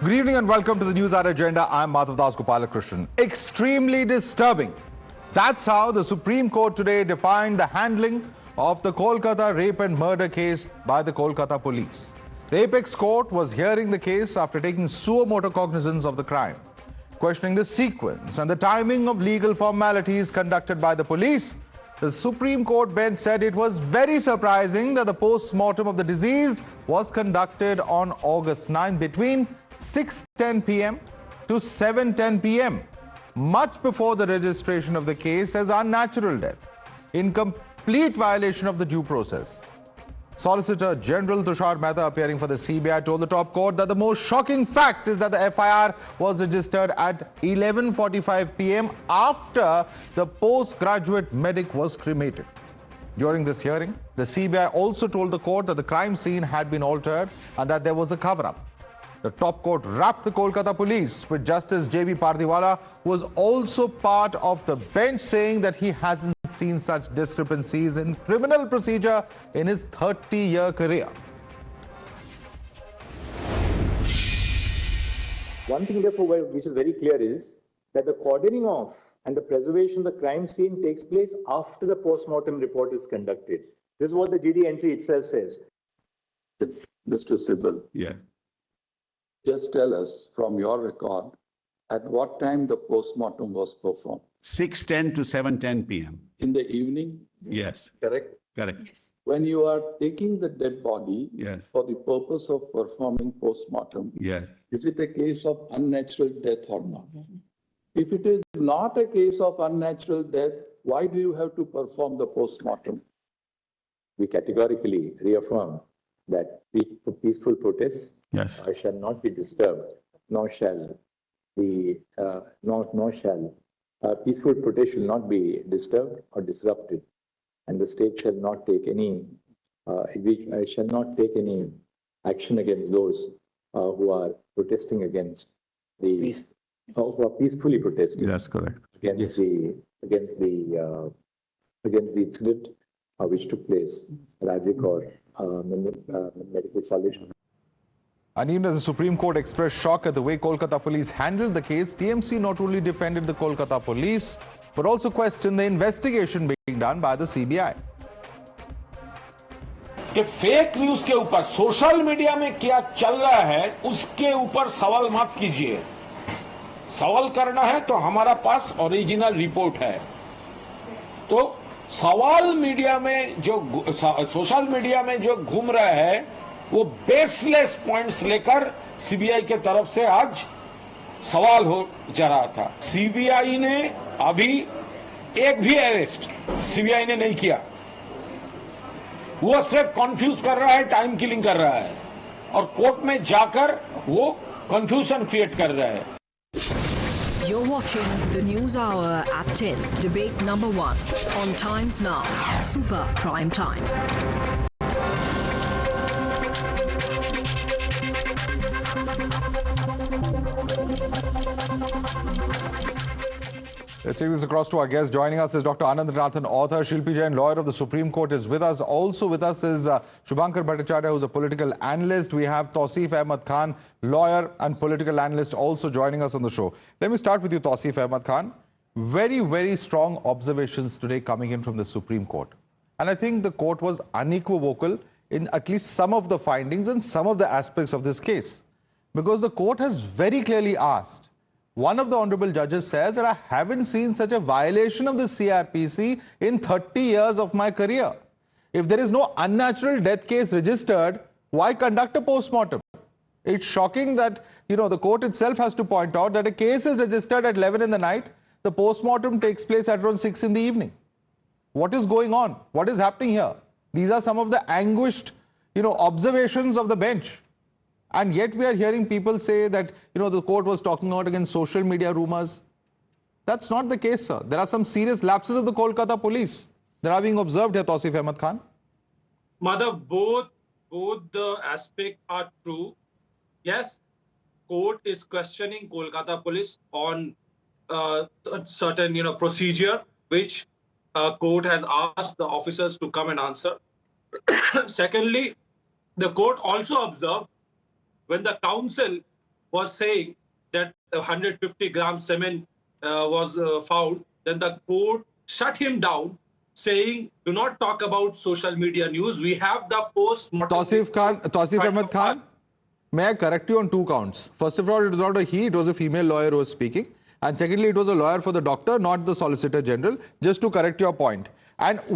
Good evening and welcome to the Newshour Agenda. I'm Madhavdas G. Extremely disturbing. That's how the Supreme Court today defined the handling of the Kolkata rape and murder case by the Kolkata police. The apex court was hearing the case after taking suo motu cognizance of the crime, questioning the sequence and the timing of legal formalities conducted by the police. The Supreme Court bench said it was very surprising that the post-mortem of the deceased was conducted on August 9 between 6:10 p.m. to 7:10 p.m., much before the registration of the case as unnatural death, in complete violation of the due process. Solicitor General Tushar Mehta, appearing for the CBI, told the top court that the most shocking fact is that the FIR was registered at 11:45 p.m. after the postgraduate medic was cremated. During this hearing, the CBI also told the court that the crime scene had been altered and that there was a cover-up. The top court wrapped the Kolkata police with Justice J.B. Pardiwala, who was also part of the bench, saying that he hasn't seen such discrepancies in criminal procedure in his 30-year career. One thing, therefore, which is very clear is that the cordoning off and the preservation of the crime scene takes place after the post-mortem report is conducted. This is what the GD entry itself says. Mr. Sibal. Yeah. Just tell us from your record at what time the post-mortem was performed. 6:10 to 7:10 p.m. In the evening? Yes. Correct? Correct. Yes. When you are taking the dead body Yes. for the purpose of performing post-mortem, Yes. is it a case of unnatural death or not? If it is not a case of unnatural death, why do you have to perform the post-mortem? We categorically reaffirm that peaceful protests Yes. shall not be disturbed, nor shall peaceful protest shall not be disturbed or disrupted, and the state shall not take any action against those who are protesting against who are peacefully protesting. That's correct. Against the incident which took place at Ivory Coast Medical College. And even as the Supreme Court expressed shock at the way Kolkata police handled the case, TMC not only defended the Kolkata police, but also questioned the investigation being done by the CBI. कि fake news के ऊपर social media में क्या चल रहा है उसके ऊपर सवाल मत कीजिए. सवाल करना है तो हमारा पास ओरिजिनल रिपोर्ट है. तो सवाल मीडिया में जो सोशल मीडिया में जो घूम रहा है वो बेसलेस पॉइंट्स लेकर सीबीआई के तरफ से आज सवाल हो जा रहा था. सीबीआई ने अभी एक भी अरेस्ट सीबीआई ने नहीं किया. वो सिर्फ कंफ्यूज कर रहा है, टाइम किलिंग कर रहा है और कोर्ट में जाकर वो कंफ्यूजन क्रिएट कर रहा है. You're watching the News Hour at 10, debate number 1 on Times Now, Super Prime Time. Let's take this across to our guest. Joining us is Dr. Anandanathan, author. Shilpi Jain, lawyer of the Supreme Court, is with us. Also with us is Shubhankar Bhattacharya, who's a political analyst. We have Tausif Ahmed Khan, lawyer and political analyst, also joining us on the show. Let me start with you, Tausif Ahmed Khan. Very, very strong observations today coming in from the Supreme Court. And I think the court was unequivocal in at least some of the findings and some of the aspects of this case. Because the court has very clearly asked, one of the honorable judges says that I haven't seen such a violation of the CRPC in 30 years of my career. If there is no unnatural death case registered, why conduct a post-mortem? It's shocking that, the court itself has to point out that a case is registered at 11 in the night, the post-mortem takes place at around 6 in the evening. What is going on? What is happening here? These are some of the anguished, observations of the bench. And yet we are hearing people say that, the court was talking out against social media rumors. That's not the case, sir. There are some serious lapses of the Kolkata police that are being observed here, Tausif Ahmed Khan. Madhav, both the aspects are true. Yes, court is questioning Kolkata police on certain, procedure, which court has asked the officers to come and answer. Secondly, the court also observed when the counsel was saying that 150 grams semen was found, then the court shut him down, saying, do not talk about social media news. We have the post-mortem. Tausif Ahmed Khan, may I correct you on 2 counts? First of all, it was not a he, it was a female lawyer who was speaking. And secondly, it was a lawyer for the doctor, not the Solicitor General, just to correct your point. And just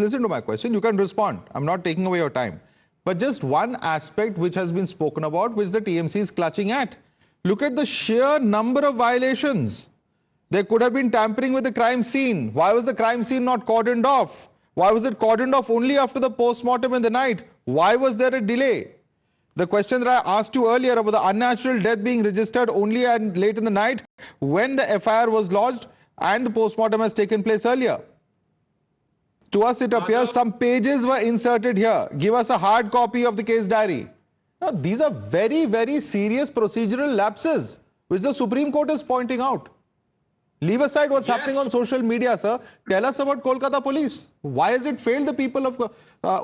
listen to my question. You can respond. I'm not taking away your time. But just one aspect which has been spoken about, which the TMC is clutching at. Look at the sheer number of violations. There could have been tampering with the crime scene. Why was the crime scene not cordoned off? Why was it cordoned off only after the post-mortem in the night? Why was there a delay? The question that I asked you earlier about the unnatural death being registered only late in the night when the FIR was lodged and the post-mortem has taken place earlier. To us, it appears some pages were inserted here. Give us a hard copy of the case diary. Now, these are very, very serious procedural lapses, which the Supreme Court is pointing out. Leave aside what's happening on social media, sir. Tell us about Kolkata police. Why has it failed the people of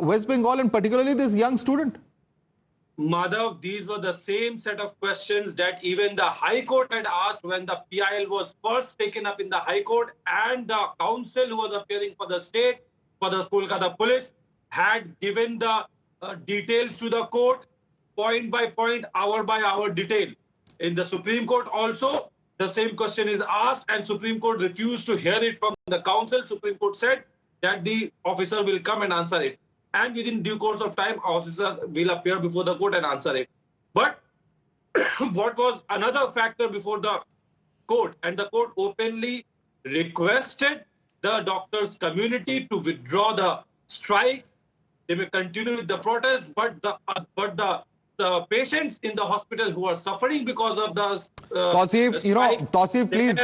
West Bengal and particularly this young student? Madhav, these were the same set of questions that even the High Court had asked when the PIL was first taken up in the High Court, and the counsel who was appearing for the state, for the Kolkata police, had given the details to the court, point by point, hour by hour detail. In the Supreme Court also, the same question is asked and Supreme Court refused to hear it from the counsel. Supreme Court said that the officer will come and answer it. And within due course of time, officer will appear before the court and answer it. But what was another factor before the court? And the court openly requested the doctors' community to withdraw the strike. They may continue with the protest, but the patients in the hospital who are suffering because of the Tausif, please,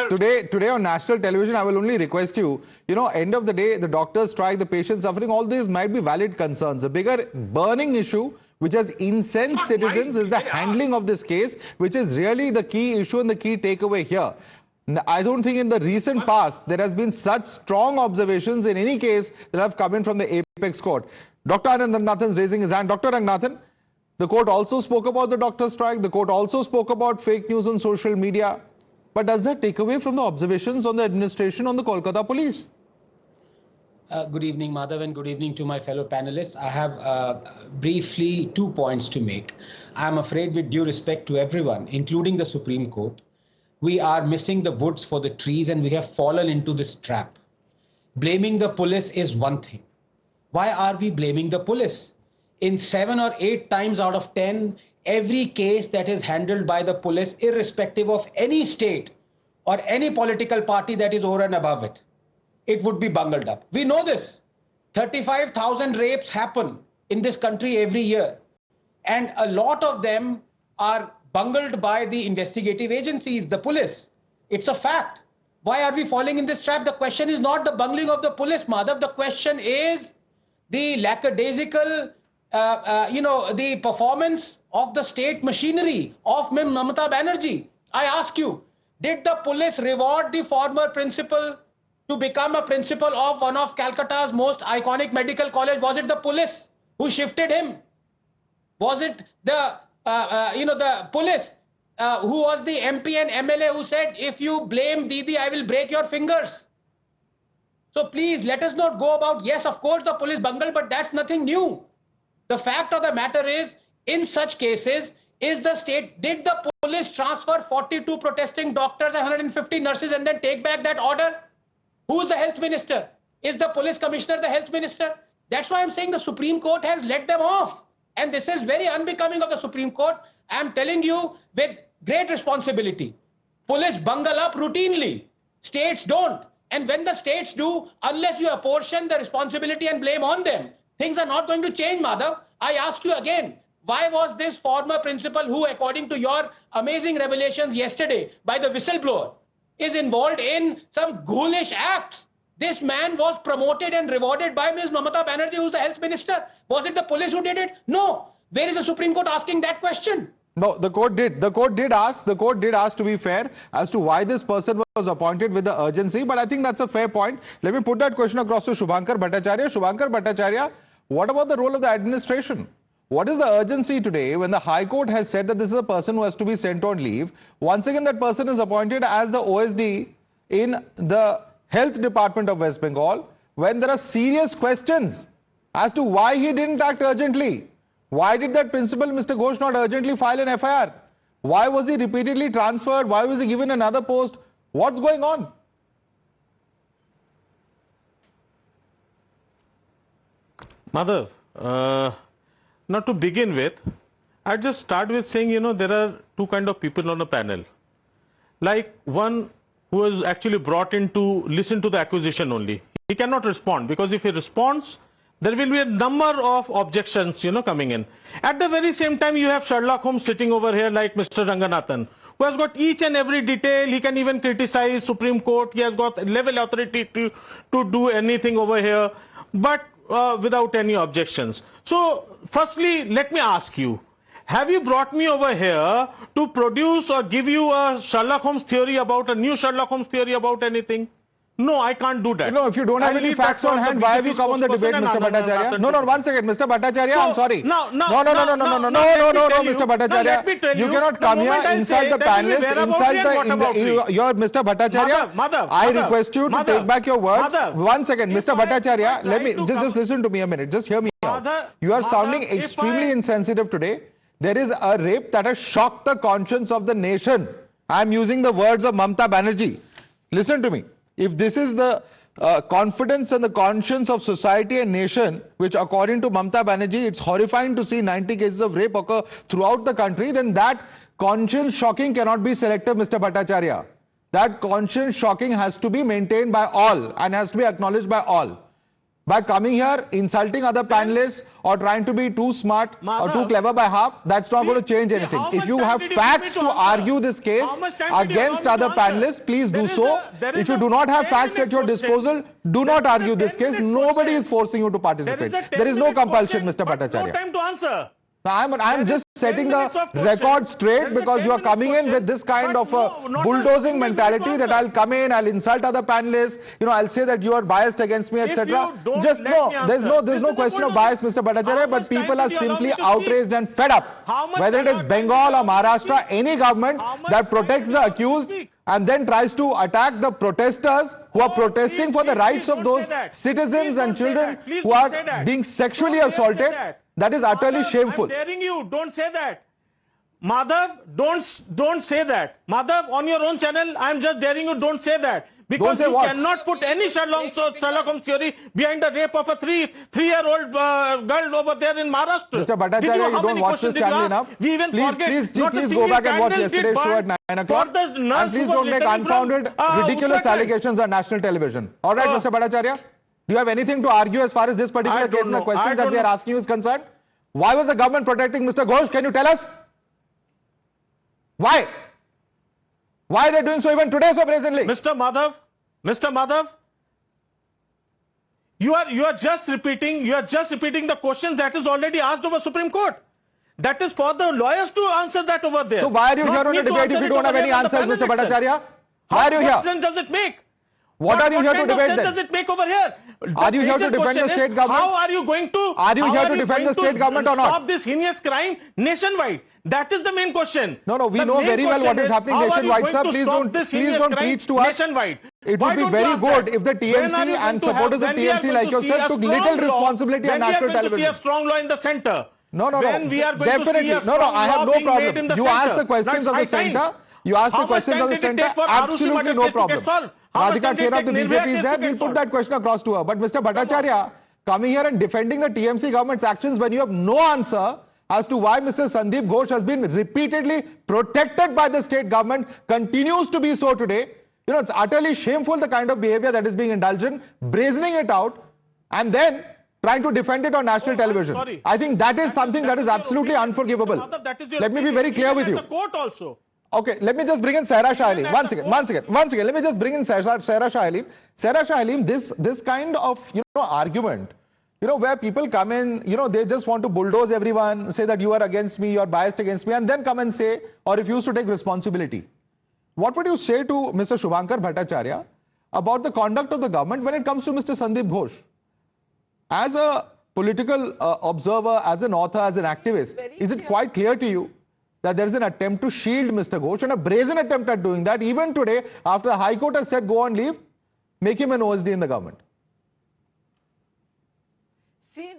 today on national television, I will only request you, end of the day, the doctors strike, the patients suffering, all these might be valid concerns. The bigger burning issue, which has incensed citizens, is the handling of this case, which is really the key issue and the key takeaway here. I don't think in the recent past, there has been such strong observations in any case that have come in from the apex court. Dr. Ranganathan is raising his hand. Dr. Ranganathan, the court also spoke about the doctor strike. The court also spoke about fake news on social media. But does that take away from the observations on the administration on the Kolkata police? Good evening, Madhav, and good evening to my fellow panelists. I have briefly 2 points to make. I'm afraid, with due respect to everyone, including the Supreme Court, we are missing the woods for the trees and we have fallen into this trap. Blaming the police is one thing. Why are we blaming the police? In 7 or 8 times out of 10, every case that is handled by the police, irrespective of any state or any political party that is over and above it, it would be bungled up. We know this. 35,000 rapes happen in this country every year, and a lot of them are bungled by the investigative agencies, the police. It's a fact. Why are we falling in this trap? The question is not the bungling of the police, Madhav. The question is the lackadaisical the performance of the state machinery of Mamata Banerjee. I ask you, did the police reward the former principal to become a principal of one of Calcutta's most iconic medical college? Was it the police who shifted him? Was it the the police who was the MP and MLA who said, if you blame Didi, I will break your fingers? So please, let us not go about, yes, of course the police bungled, but that's nothing new. The fact of the matter is, in such cases, did the police transfer 42 protesting doctors and 150 nurses and then take back that order? Who's the health minister? Is the police commissioner the health minister? That's why I'm saying the Supreme Court has let them off. And this is very unbecoming of the Supreme Court. I'm telling you with great responsibility. Police bungle up routinely. States don't. And when the states do, unless you apportion the responsibility and blame on them, things are not going to change, Madhav. I ask you again, why was this former principal who, according to your amazing revelations yesterday by the whistleblower, is involved in some ghoulish acts? This man was promoted and rewarded by Ms. Mamata Banerjee, who's the health minister. Was it the police who did it? No. Where is the Supreme Court asking that question? No, the court did. The court did ask, to be fair, as to why this person was appointed with the urgency. But I think that's a fair point. Let me put that question across to Shubhankar Bhattacharya. Shubhankar Bhattacharya, what about the role of the administration? What is the urgency today when the High Court has said that this is a person who has to be sent on leave? Once again, that person is appointed as the OSD in the Health Department of West Bengal, when there are serious questions as to why he didn't act urgently. Why did that principal, Mr. Ghosh, not urgently file an FIR? Why was he repeatedly transferred? Why was he given another post? What's going on? Madhav, now to begin with, I'd just start with saying, there are two kind of people on a panel. Like one who is actually brought in to listen to the accusation only. He cannot respond, because if he responds, there will be a number of objections, coming in. At the very same time, you have Sherlock Holmes sitting over here like Mr. Ranganathan, who has got each and every detail. He can even criticize Supreme Court. He has got level authority to do anything over here, but without any objections. So, firstly, let me ask you, have you brought me over here to produce or give you a Sherlock Holmes theory about, a new Sherlock Holmes theory about anything? No, I can't do that. If you don't have any facts on hand, why have you come on the debate, Mr. Bhattacharya? No, 1 second, Mr. Bhattacharya, I'm sorry. No, Mr. Bhattacharya. You cannot come here, insult the panelists, insult your Mr. Bhattacharya. I request you to take back your words. 1 second, Mr. Bhattacharya, let me, just listen to me a minute, just hear me out. You are sounding extremely insensitive today. There is a rape that has shocked the conscience of the nation. I am using the words of Mamata Banerjee. Listen to me. If this is the confidence and the conscience of society and nation, which according to Mamata Banerjee, it's horrifying to see 90 cases of rape occur throughout the country, then that conscience shocking cannot be selective, Mr. Bhattacharya. That conscience shocking has to be maintained by all and has to be acknowledged by all. By coming here, insulting other panelists or trying to be too smart or too clever by half, that's not going to change anything. If you have facts to argue this case against other panelists, please do so. If you do not have facts at your disposal, do not argue this case. Nobody is forcing you to participate. There is no compulsion, Mr. Bhattacharya. No time to answer. I'm just setting the record straight because you are coming in with this kind of a bulldozing mentality that I'll come in, I'll insult other panelists, I'll say that you are biased against me, etc. Just no, there's no question of bias, Mr. Bhattacharya, but people are simply outraged and fed up. Whether it is Bengal or Maharashtra, any government that protects the accused and then tries to attack the protesters who are protesting for the rights of those citizens and children who are being sexually assaulted. That is utterly shameful. I'm daring you, don't say that. Madhav, don't say that. Madhav, on your own channel, I'm just daring you, don't say that. Because you cannot put any Sherlock Holmes theory behind the rape of a three-year-old girl over there in Maharashtra. Mr. Bhattacharya, you don't watch this channel enough. Please go back and watch yesterday's show at 9 o'clock. And please don't make unfounded, ridiculous allegations on national television. All right, Mr. Bhattacharya? Do you have anything to argue as far as this particular case and the questions that we are asking you is concerned? Why was the government protecting Mr. Ghosh? Can you tell us? Why? Why are they doing so even today so brazenly? Mr. Madhav, you are just repeating the question that is already asked over Supreme Court. That is for the lawyers to answer that over there. So why are you here on a debate if you don't have any answers, Mr. Bhattacharya? Why are you here? What sense does it make? What are you here to debate then? What does it make over here? Are you here to defend the state government? How are you going to? Are you here to defend the state government or not? Stop this heinous crime nationwide. That is the main question. No, we know very well what is happening nationwide, sir. Please don't preach to us. Nationwide. It would be very good if the TMC and supporters of TMC like yourself took little responsibility on national television. When we are going to see a strong law in the center. No. Definitely. I have no problem. You ask the questions of the center. You ask the questions of the center. Absolutely no problem. Radhika Khera of the BJP is there. We'll put that question across to her. But Mr. Bhattacharya, coming here and defending the TMC government's actions when you have no answer as to why Mr. Sandeep Ghosh has been repeatedly protected by the state government, continues to be so today. It's utterly shameful the kind of behavior that is being indulged in, brazening it out, and then trying to defend it on national television. I think that is something that is absolutely unforgivable. Let me be very clear with you. Okay, let me just bring in Sahra Shah Aleem. One second. Let me just bring in Sahra Shah Aleem. Sahra Shah Aleem, this kind of argument, where people come in, they just want to bulldoze everyone, say that you are against me, you are biased against me, and then come and say or refuse to take responsibility. What would you say to Mr. Shubhankar Bhattacharya about the conduct of the government when it comes to Mr. Sandeep Ghosh? As a political observer, as an author, as an activist, is it quite clear to you that there is an attempt to shield Mr. Ghosh, and a brazen attempt at doing that, even today, after the High Court has said go on leave, make him an OSD in the government? See,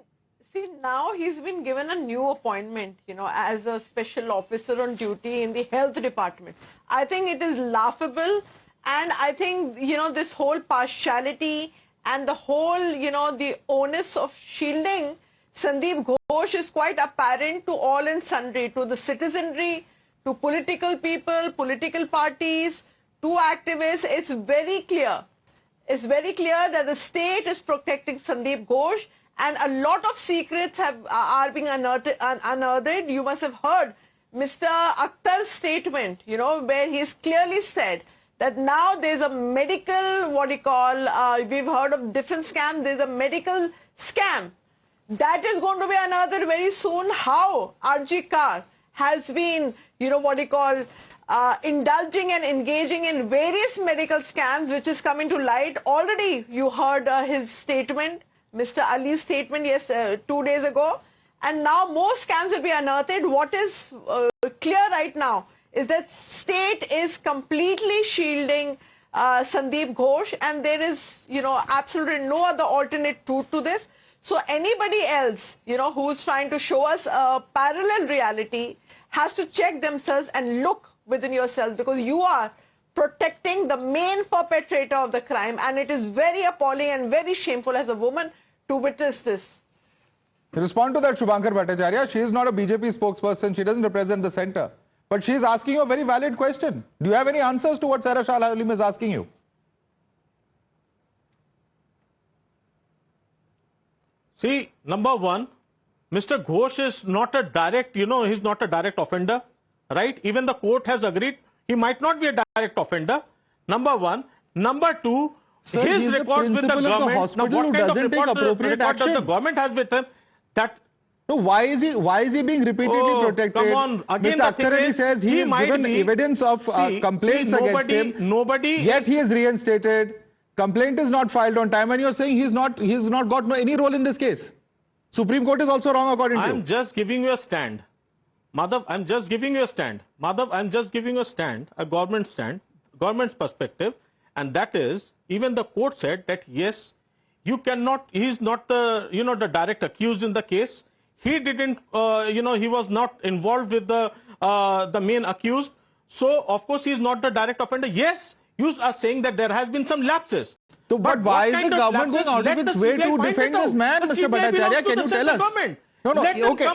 now he's been given a new appointment, as a special officer on duty in the health department. I think it is laughable, and I think, this whole partiality and the whole, the onus of shielding Sandeep Ghosh is quite apparent to all and sundry, to the citizenry, to political people, political parties, to activists. It's very clear. It's very clear that the state is protecting Sandeep Ghosh, and a lot of secrets are being unearthed. You must have heard Mr. Akhtar's statement, where he's clearly said that now there's a medical, we've heard of different scams, there's a medical scam. That is going to be unearthed very soon. How RG Kar has been, indulging and engaging in various medical scams, which is coming to light. Already you heard his statement, Mr. Ali's statement, 2 days ago. And now more scams will be unearthed. What is clear right now is that state is completely shielding Sandeep Ghosh, and there is, absolutely no other alternate truth to this. So anybody else, who's trying to show us a parallel reality has to check themselves and look within yourself, because you are protecting the main perpetrator of the crime, and it is very appalling and very shameful as a woman to witness this. To respond to that, Shubhankar Bhattacharya, she is not a BJP spokesperson, she doesn't represent the centre, but she is asking you a very valid question. Do you have any answers to what Sarah Shah Halim is asking you? See, number one, Mr. Ghosh is not a direct, he's not a direct offender, right? Even the court has agreed he might not be a direct offender. Number one. Number two, Sir, his records with the government. Now, what kind of report does the government has with him? That. No, why is he being repeatedly protected? Come on. Again, Mr. Akhtar Ali says he has given evidence of complaints against him. Yet he is reinstated. Complaint is not filed on time, and you're saying he's not got any role in this case. Supreme Court is also wrong according to you. I'm just giving you a stand. Madhav, I'm just giving you a stand. Madhav, I'm just giving you a stand, a government's perspective, and that is, even the court said that yes, you cannot, he's not the, the direct accused in the case. He didn't, he was not involved with the main accused. So, of course, he's not the direct offender. Yes, you are saying that there has been some lapses. So, but why is the government going out of its way to defend this man, Mr. Bhattacharya? Can you tell us? No, okay,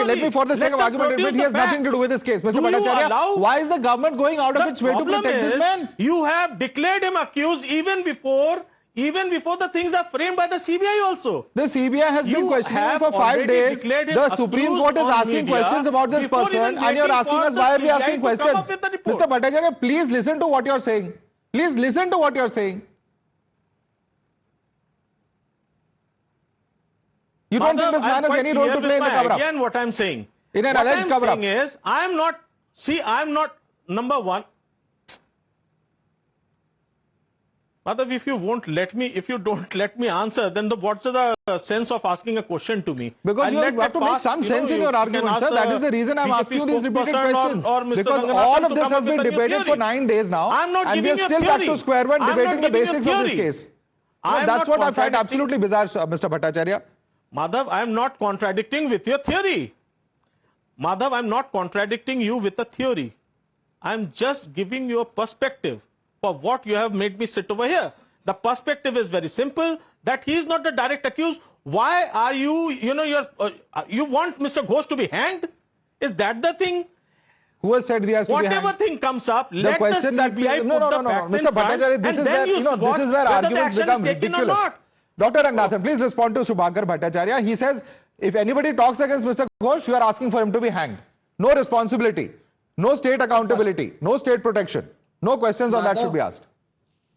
let me for the sake of argument admit he has nothing to do with this case. Mr. Bhattacharya, why is the government going out of its way to protect this man? You have declared him accused even before the things are framed by the CBI also. The CBI has been questioning him for 5 days. The Supreme Court is asking questions about this person, and you're asking us why are we asking questions? Mr. Bhattacharya, please listen to what you're saying. Please listen to what you're saying. You don't think this man has any role to play in the cover-up? Again, what I'm saying. In an alleged cover-up. What I'm saying is, I'm not, number one. Madhav, if you don't let me answer, then what's the sense of asking a question to me? Because you have to make some sense in your argument, sir. That is the reason I'm asking you these repeated questions. Because all of this has been debated for 9 days now. And we are still back to square one debating the basics of this case. That's what I find absolutely bizarre, Mr. Bhattacharya. Madhav, I am not contradicting with your theory. Madhav, I am not contradicting you with a theory. I am just giving you a perspective for what you have made me sit over here. The perspective is very simple, that he is not the direct accused. Why are you, you want Mr. Ghosh to be hanged? Is that the thing? Who has said he has to be hanged? Whatever thing comes up, let the CBI put the facts in front, this is where arguments become ridiculous. Dr. Ranganathan, please respond to Shubhankar Bhattacharya. He says, if anybody talks against Mr. Ghosh, you are asking for him to be hanged. No responsibility, no state accountability, no state protection. No questions on that should be asked.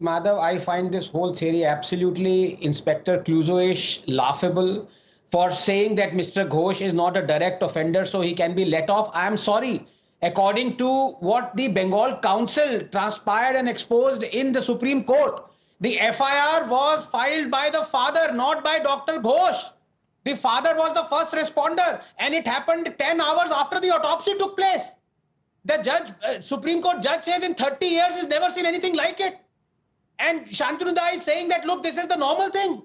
Madhav, I find this whole theory absolutely Inspector Clouseau-ish, laughable, for saying that Mr. Ghosh is not a direct offender, so he can be let off. I am sorry. According to what the Bengal Council transpired and exposed in the Supreme Court, the FIR was filed by the father, not by Dr. Ghosh. The father was the first responder, and it happened 10 hours after the autopsy took place. The judge, Supreme Court judge says in 30 years he's never seen anything like it. And Shantanu is saying that, look, this is the normal thing.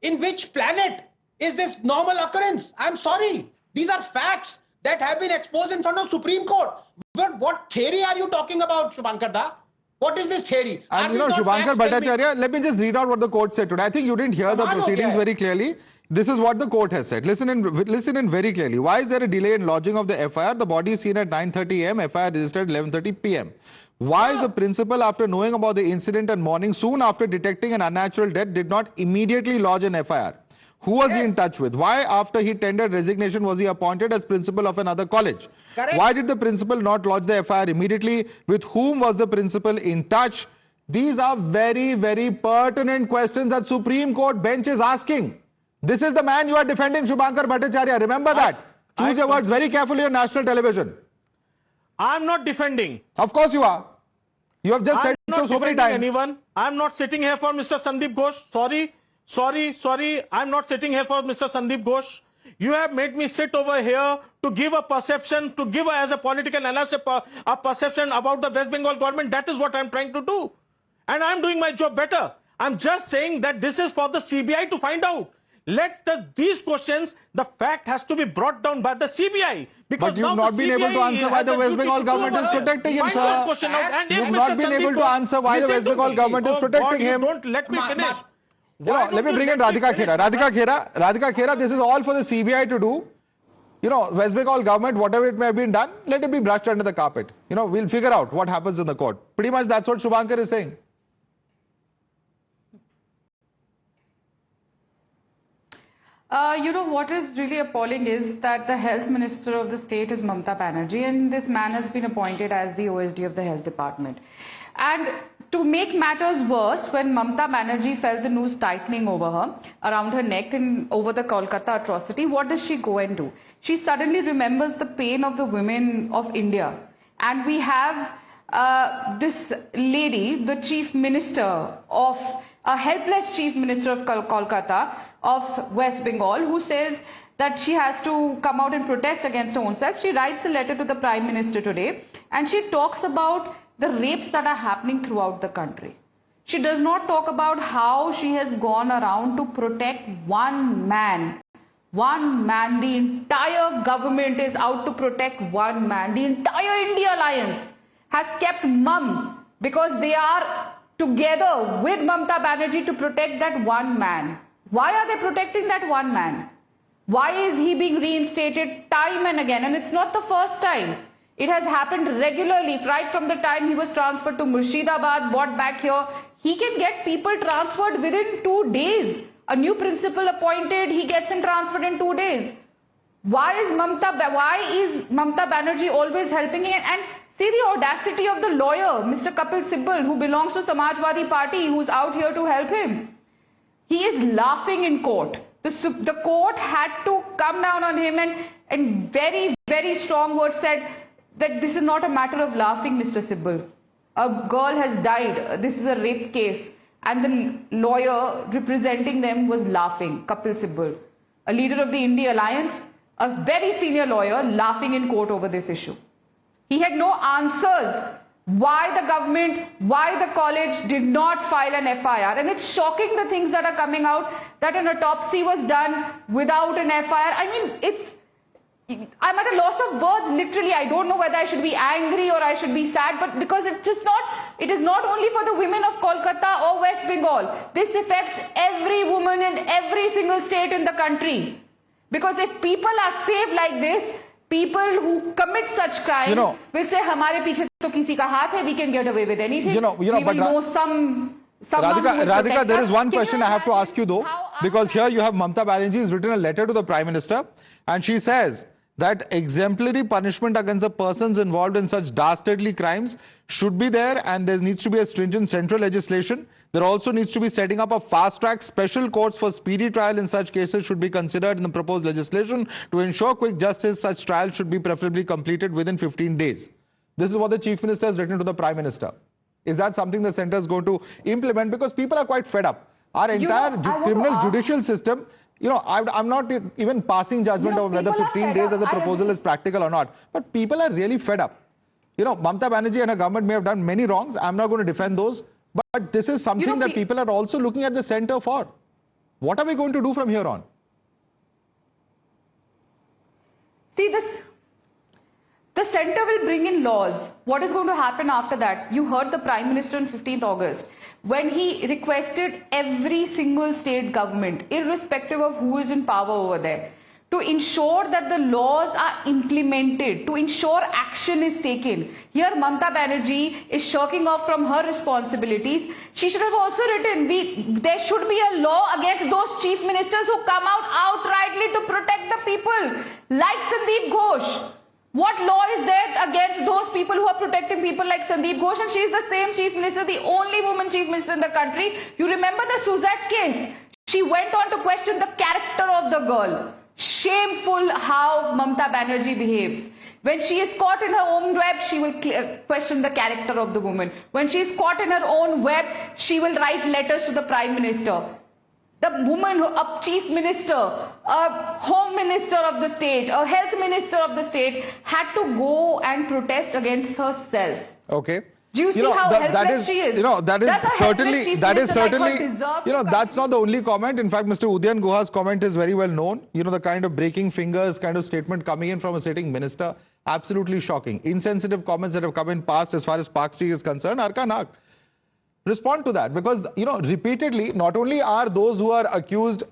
In which planet is this normal occurrence? I'm sorry. These are facts that have been exposed in front of Supreme Court. But what theory are you talking about, Shubhankar Da? What is this theory? And Shubhankar Bhattacharya, let me just read out what the court said today. I think you didn't hear the proceedings very clearly. This is what the court has said. Listen in very clearly. Why is there a delay in lodging of the FIR? The body is seen at 9:30 a.m. FIR registered 11:30 p.m. Why is the principal, after knowing about the incident and morning, soon after detecting an unnatural death, did not immediately lodge an FIR? Who was he in touch with? Why, after he tendered resignation, was he appointed as principal of another college? Correct. Why did the principal not lodge the FIR immediately? With whom was the principal in touch? These are very, very pertinent questions that Supreme Court bench is asking. This is the man you are defending, Shubhankar Bhattacharya. Remember that. Choose your words very carefully on national television. I'm not defending. Of course you are. You have just said so many times. Anyone. I'm not sitting here for Mr. Sandeep Ghosh. Sorry. I'm not sitting here for Mr. Sandeep Ghosh. You have made me sit over here to give a perception, to give as a political analyst a perception about the West Bengal government. That is what I'm trying to do. And I'm doing my job better. I'm just saying that this is for the CBI to find out. These questions, the fact has to be brought down by the CBI. Because but you've not been able to answer why the West Bengal government is protecting him, sir. You've not been able to answer why the West Bengal government is protecting him. Don't let me finish. Let me bring in Radhika Khera. Radhika Khera, this is all for the CBI to do. West Bengal government, whatever it may have been done, let it be brushed under the carpet. We'll figure out what happens in the court. Pretty much that's what Shubhankar is saying. What is really appalling is that the health minister of the state is Mamata Banerjee, and this man has been appointed as the OSD of the health department. And to make matters worse, when Mamata Banerjee felt the noose tightening over her, around her neck and over the Kolkata atrocity, what does she go and do? She suddenly remembers the pain of the women of India. And we have this lady, the chief minister of, a helpless chief minister of Kolkata, of West Bengal, who says that she has to come out and protest against her own self. She writes a letter to the Prime Minister today, and she talks about the rapes that are happening throughout the country. She does not talk about how she has gone around to protect one man. One man. The entire government is out to protect one man. The entire India Alliance has kept mum because they are together with Mamata Banerjee to protect that one man. Why are they protecting that one man? Why is he being reinstated time and again? And it's not the first time. It has happened regularly, right from the time he was transferred to Murshidabad, brought back here. He can get people transferred within 2 days. A new principal appointed, he gets him transferred in 2 days. Why is Mamata Banerjee always helping him? And see the audacity of the lawyer, Mr. Kapil Sibal, who belongs to Samajwadi Party, who's out here to help him. He is laughing in court. The court had to come down on him and in very, very strong words said that this is not a matter of laughing, Mr. Sibal. A girl has died. This is a rape case. And the lawyer representing them was laughing, Kapil Sibal, a leader of the India Alliance, a very senior lawyer, laughing in court over this issue. He had no answers. Why the government, why the college did not file an FIR. And it's shocking the things that are coming out, that an autopsy was done without an FIR. I mean, I'm at a loss of words, literally. I don't know whether I should be angry or I should be sad, but because it is not only for the women of Kolkata or West Bengal. This affects every woman in every single state in the country. Because if people are saved like this, people who commit such crimes will say, "Hamare piche to kisi ka haath hai, we can get away with anything." We will know some Radhika, there is one question I have to ask you though, because here you have Mamata Banerjee has written a letter to the Prime Minister, and she says that exemplary punishment against the persons involved in such dastardly crimes should be there, and there needs to be a stringent central legislation. There also needs to be setting up a fast-track special courts for speedy trial in such cases should be considered in the proposed legislation to ensure quick justice. Such trial should be preferably completed within 15 days. This is what the Chief Minister has written to the Prime Minister. Is that something the centre is going to implement? Because people are quite fed up. Our entire criminal judicial system I'm not even passing judgment of whether people are 15 fed days up. as a I proposal agree. is practical or not. But people are really fed up. Mamata Banerjee and her government may have done many wrongs. I'm not going to defend those. But this is something that people are also looking at the center for. What are we going to do from here on? See this. The centre will bring in laws. What is going to happen after that? You heard the Prime Minister on 15th August when he requested every single state government, irrespective of who is in power over there, to ensure that the laws are implemented, to ensure action is taken. Here Mamata Banerjee is shirking off from her responsibilities. She should have also written, there should be a law against those chief ministers who come out outrightly to protect the people, like Sandeep Ghosh. What law is there against those people who are protecting people like Sandeep Ghosh? And she is the same chief minister, the only woman chief minister in the country. You remember the Suzette case? She went on to question the character of the girl. Shameful how Mamata Banerjee behaves. When she is caught in her own web, she will question the character of the woman. When she is caught in her own web, she will write letters to the Prime Minister. The woman, a chief minister, a home minister of the state, a health minister of the state had to go and protest against herself. Okay. Do you see how helpless she is? That is certainly, that's not the only comment. In fact, Mr. Udyan Guha's comment is very well known. The kind of breaking fingers kind of statement coming in from a sitting minister. Absolutely shocking. Insensitive comments that have come in past as far as Park Street is concerned. Arka Naak. Respond to that, because repeatedly not only are those who are accused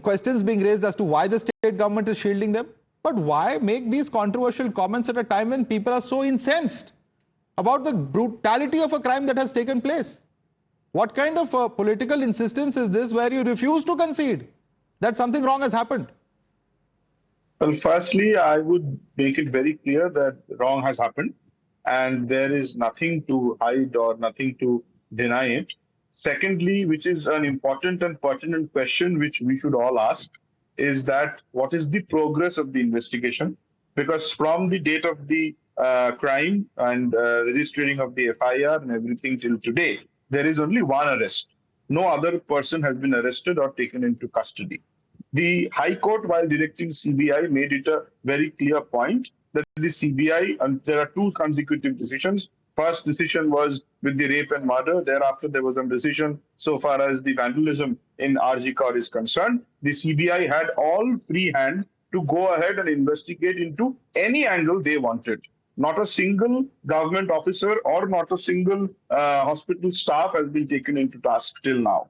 questions being raised as to why the state government is shielding them, but why make these controversial comments at a time when people are so incensed about the brutality of a crime that has taken place? What kind of political insistence is this where you refuse to concede that something wrong has happened? Well, firstly, I would make it very clear that wrong has happened and there is nothing to hide or nothing to deny it. Secondly, which is an important and pertinent question which we should all ask, is that what is the progress of the investigation? Because from the date of the crime and registering of the FIR and everything till today, there is only one arrest. No other person has been arrested or taken into custody. The High Court, while directing CBI, made it a very clear point that the CBI, and there are two consecutive decisions. First decision was with the rape and murder. Thereafter, there was a decision so far as the vandalism in RG Kaur is concerned. The CBI had all free hand to go ahead and investigate into any angle they wanted. Not a single government officer or not a single hospital staff has been taken into task till now.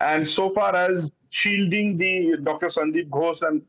And so far as shielding the Dr. Sandeep Ghosh and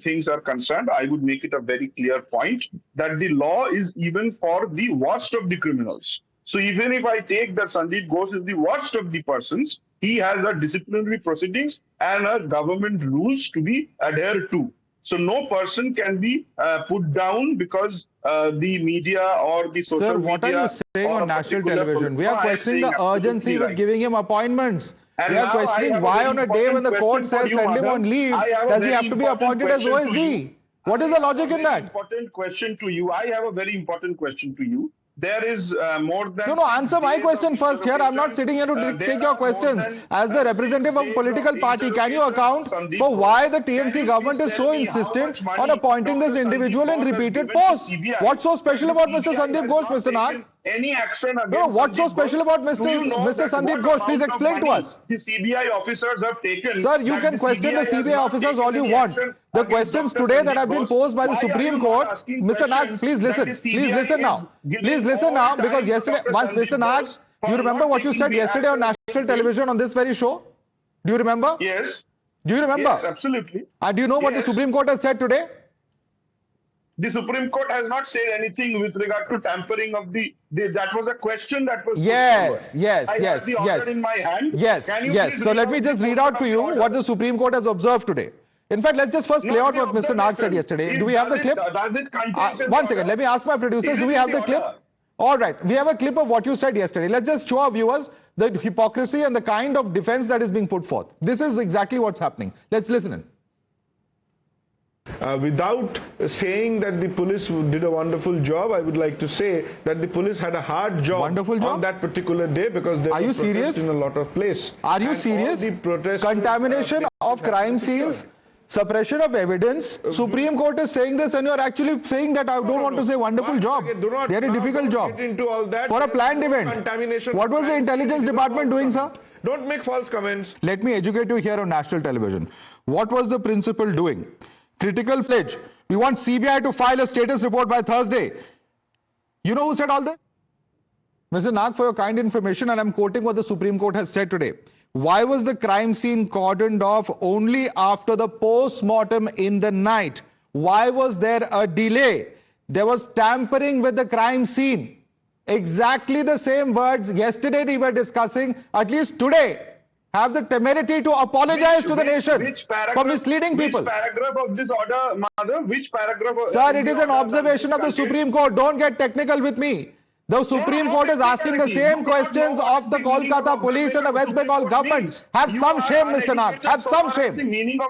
things are concerned, I would make it a very clear point that the law is even for the worst of the criminals. So even if I take that Sandeep Ghosh is the worst of the persons, he has a disciplinary proceedings and a government rules to be adhered to. So no person can be put down because the media or the social media... Sir, what are you saying on national television? We are questioning the urgency with giving him appointments. We are questioning why on a day when the court says send him on leave, does he have to be appointed as OSD? What is the logic in that? Important question to you. I have a very important question to you. There is more than... No, answer my question first here. I'm not sitting here to take your questions. As the representative of a political party, can you account for why the TMC government is so insistent on appointing this individual in repeated posts? What's so special about Mr. Sandeep Ghosh, Mr. Naak? Any action against... No, what's so special about Mr. Sandeep Ghosh? Please explain to us. The CBI officers have taken... Sir, you can question the CBI officers all you want. The questions today that have been posed by the Supreme Court, Mr. Naak, please listen. Please listen now. Please listen now, because yesterday, once Mr. Naak, you remember what you said yesterday on national television on this very show? Do you remember? Yes. Do you remember? Yes, absolutely. And do you know what the Supreme Court has said today? The Supreme Court has not said anything with regard to tampering of that was a question that was yes. in my hand. Yes. So let me just read out to you what the Supreme Court has observed today. In fact, let's just first play out what Mr. Naak said yesterday. Do we have the clip? Does it contain... 1 second. Let me ask my producers, do we have the clip? All right. We have a clip of what you said yesterday. Let's just show our viewers the hypocrisy and the kind of defense that is being put forth. This is exactly what's happening. Let's listen in. Without saying that the police did a wonderful job, I would like to say that the police had a hard job, on that particular day because there was protest in a lot of places. Are you serious? Contamination of crime scenes, suppression of evidence. Supreme Court is saying this and you are actually saying that I don't want to say wonderful job. They had a difficult job. Into all that. For a planned event. What was the intelligence department doing, sir? Don't make false comments. Let me educate you here on national television. What was the principal doing? Critical pledge. We want CBI to file a status report by Thursday. You know who said all that? Mr. Nag, for your kind information, and I'm quoting what the Supreme Court has said today. Why was the crime scene cordoned off only after the post-mortem in the night? Why was there a delay? There was tampering with the crime scene. Exactly the same words yesterday we were discussing, at least today. Have the temerity to apologize to the nation for misleading people. Which paragraph of this order, Madhav? Which paragraph? Sir, it is an observation of the Supreme Court. Don't get technical with me. The Supreme Court is asking the same questions of the Kolkata police and the West Bengal government. Have some shame, Mr. Nag. Have some shame.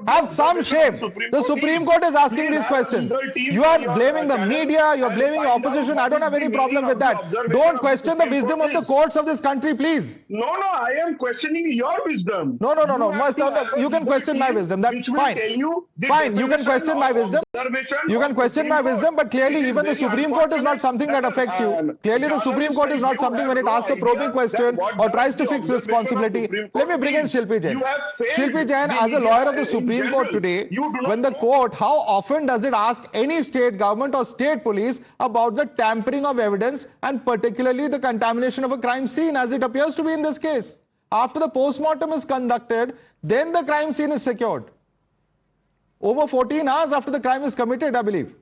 Have some shame. The Supreme Court is asking these questions. You are blaming the media, you are blaming the opposition. I don't have any problem with that. Don't question the wisdom of the courts of this country, please. No, I am questioning your wisdom. No. You can question my wisdom. That's fine. Fine, you can question my wisdom. You can question my wisdom, but clearly even the Supreme Court is not something that affects you. Clearly the Supreme Court is not something when it asks a probing question or tries to fix responsibility. Let me bring in Shilpi Jain. Shilpi Jain, as a lawyer of the Supreme Court today, when the court, how often does it ask any state government or state police about the tampering of evidence and particularly the contamination of a crime scene, as it appears to be in this case? After the post-mortem is conducted, then the crime scene is secured. Over 14 hours after the crime is committed, I believe.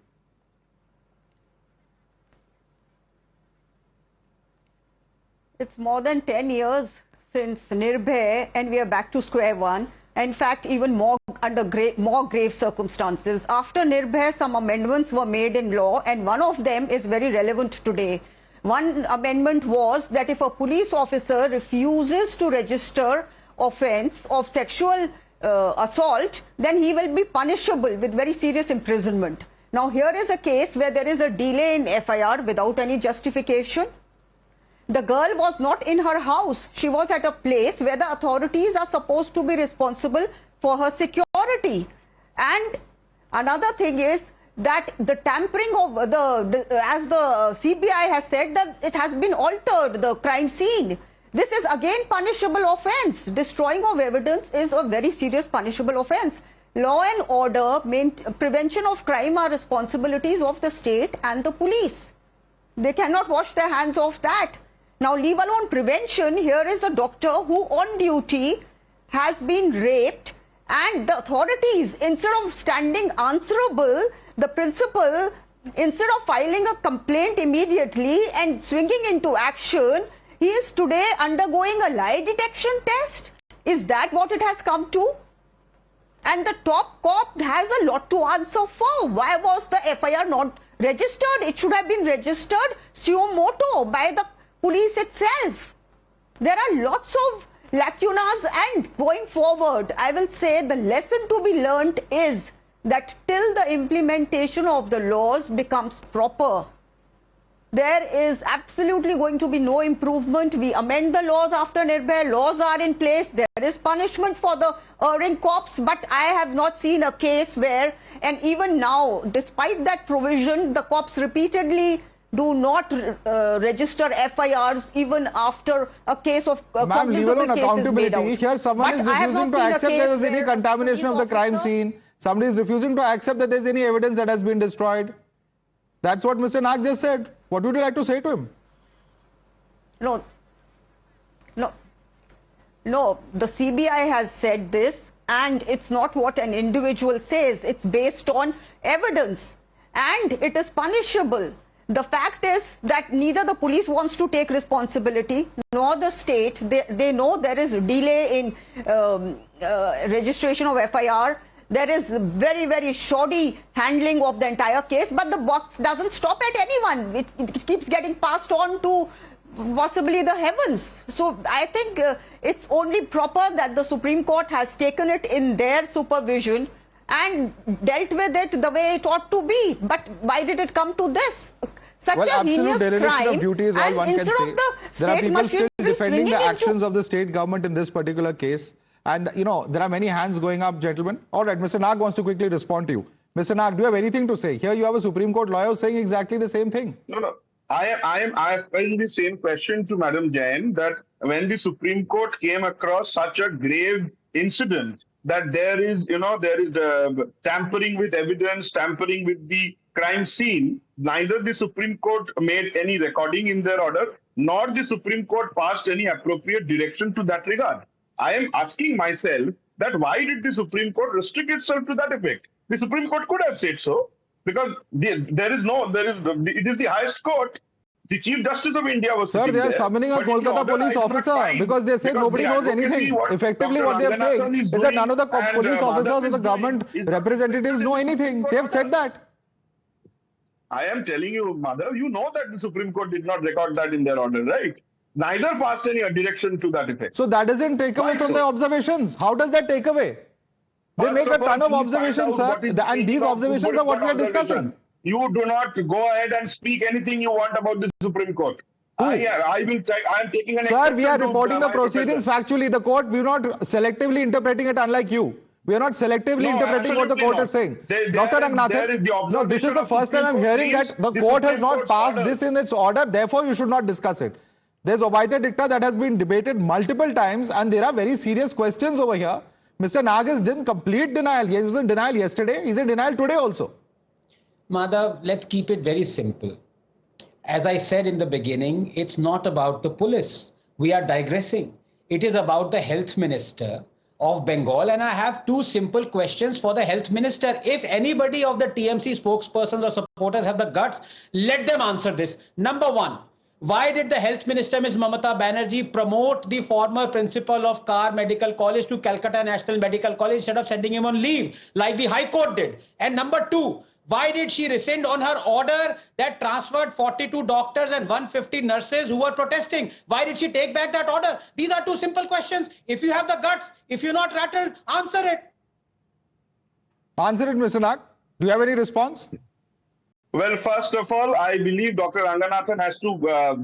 It's more than 10 years since Nirbhay and we are back to square one. In fact, even more under more grave circumstances. After Nirbhay, some amendments were made in law and one of them is very relevant today. One amendment was that if a police officer refuses to register offence of sexual assault, then he will be punishable with very serious imprisonment. Now here is a case where there is a delay in FIR without any justification. The girl was not in her house. She was at a place where the authorities are supposed to be responsible for her security. And another thing is that the tampering of as the CBI has said, that it has been altered, the crime scene. This is again punishable offence. Destroying of evidence is a very serious punishable offence. Law and order, prevention of crime are responsibilities of the state and the police. They cannot wash their hands of that. Now, leave alone prevention, here is a doctor who on duty has been raped and the authorities, instead of standing answerable, the principal, instead of filing a complaint immediately and swinging into action, he is today undergoing a lie detection test. Is that what it has come to? And the top cop has a lot to answer for. Why was the FIR not registered? It should have been registered suo motu by the police itself. There are lots of lacunas, and going forward, I will say the lesson to be learnt is that till the implementation of the laws becomes proper, there is absolutely going to be no improvement. We amend the laws after Nirbhay, laws are in place, there is punishment for the erring cops, but I have not seen a case where, and even now, despite that provision, the cops repeatedly do not register FIRs even after a case of Ma'am, leave alone accountability. Here someone is refusing to accept there was any contamination of the crime scene. Somebody is refusing to accept that there is any evidence that has been destroyed. That's what Mr. Nag just said. What would you like to say to him? No, the CBI has said this, and it's not what an individual says. It's based on evidence and it is punishable. The fact is that neither the police wants to take responsibility nor the state. They know there is a delay in registration of FIR. There is very, very shoddy handling of the entire case, but the box doesn't stop at anyone. It keeps getting passed on to possibly the heavens. So I think it's only proper that the Supreme Court has taken it in their supervision and dealt with it the way it ought to be. But why did it come to this? Such a absolute heinous dereliction crime, of duty is all and one can instead say. of the There are state people still machinery defending the swinging actions of the state government in this particular case. And, you know, there are many hands going up, gentlemen. All right, Mr. Nag wants to quickly respond to you. Mr. Nag, do you have anything to say? Here you have a Supreme Court lawyer saying exactly the same thing. No. I am asking the same question to Madam Jain, that when the Supreme Court came across such a grave incident, that there is tampering with evidence, tampering with the crime scene, neither the Supreme Court made any recording in their order, nor the Supreme Court passed any appropriate direction to that regard. I am asking myself that why did the Supreme Court restrict itself to that effect? The Supreme Court could have said so, because it is the highest court. The Chief Justice of India was Sir, they are there, summoning a Kolkata police officer because they say nobody knows anything. Effectively, what they are saying is that none of the police officers or the government representatives know anything. They have said that. I am telling you, Madhav, you know that the Supreme Court did not record that in their order, right? Neither passed any direction to that effect. So that doesn't take away from their observations. How does that take away? They make a ton of observations, sir, and these observations are what we are discussing. You do not go ahead and speak anything you want about the Supreme Court. I am taking an Sir, we are reporting the proceedings factually. The court, we are not selectively interpreting it unlike you. We are not selectively interpreting what the court is saying. Dr. Ranganathan, no, this is the first time I am hearing that the court has not passed this in its order, therefore you should not discuss it. There's obiter dicta that has been debated multiple times and there are very serious questions over here. Mr. Nag is in complete denial. He was in denial yesterday. He's in denial today also. Madhav, let's keep it very simple. As I said in the beginning, it's not about the police. We are digressing. It is about the health minister of Bengal. And I have two simple questions for the health minister. If anybody of the TMC spokespersons or supporters have the guts, let them answer this. Number one, why did the health minister, Ms. Mamata Banerjee, promote the former principal of Car Medical College to Calcutta National Medical College instead of sending him on leave, like the High Court did? And number two, why did she rescind on her order that transferred 42 doctors and 150 nurses who were protesting? Why did she take back that order? These are two simple questions. If you have the guts, if you're not rattled, answer it. Answer it, Mr. Nag. Do you have any response? Well, first of all, I believe Dr. Ranganathan has to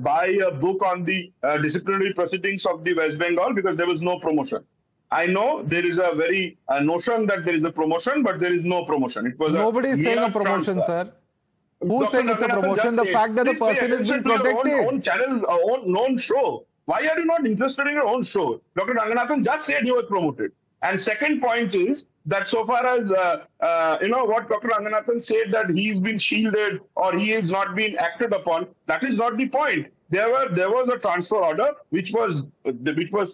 buy a book on the disciplinary proceedings of the West Bengal, because there was no promotion. I know there is a very notion that there is a promotion, but there is no promotion. It was nobody is saying a promotion, sir. Who's saying it's a promotion? The fact that the person is being protected. Own channel, own show. Why are you not interested in your own show? Dr. Ranganathan just said he was promoted. And second point is that so far as, what Dr. Ranganathan said, that he's been shielded or he has not been acted upon, that is not the point. There was a transfer order which was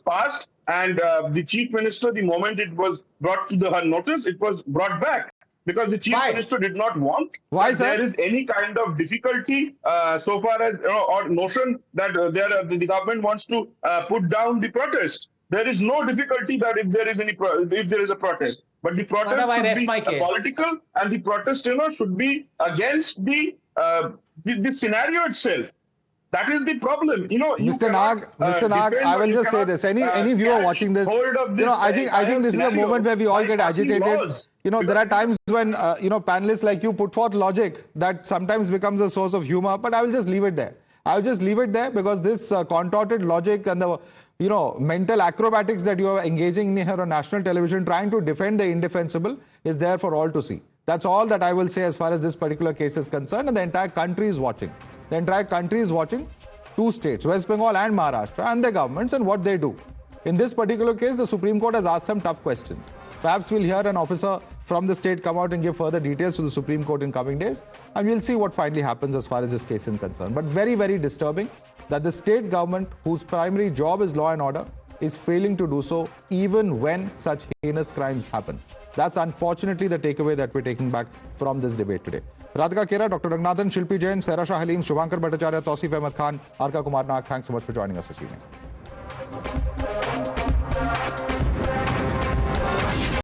passed, and the chief minister, the moment it was brought to her notice, it was brought back. Because the chief minister did not want that there is any kind of difficulty so far as, or notion that the government wants to put down the protest. There is no difficulty that if there is a protest, but the protest should be political, and the protest, should be against the scenario itself. That is the problem. Mr. Nag, I will just say this. Any viewer watching this, I think this is a moment where we all get agitated. There are times when, panelists like you put forth logic that sometimes becomes a source of humor, but I will just leave it there. I'll just leave it there because this contorted logic and the, mental acrobatics that you are engaging in here on national television, trying to defend the indefensible, is there for all to see. That's all that I will say as far as this particular case is concerned, and the entire country is watching. The entire country is watching two states, West Bengal and Maharashtra, and their governments and what they do. In this particular case, the Supreme Court has asked some tough questions. Perhaps we'll hear an officer from the state come out and give further details to the Supreme Court in coming days, and we'll see what finally happens as far as this case is concerned. But very, very disturbing that the state government, whose primary job is law and order, is failing to do so even when such heinous crimes happen. That's unfortunately the takeaway that we're taking back from this debate today. Radhika Kera, Dr. Ranganathan, Shilpi Jain, Sarah Shah Halim, Shubhankar Bhattacharya, Tausif Ahmed Khan, Arka Kumar Nag, thanks so much for joining us this evening.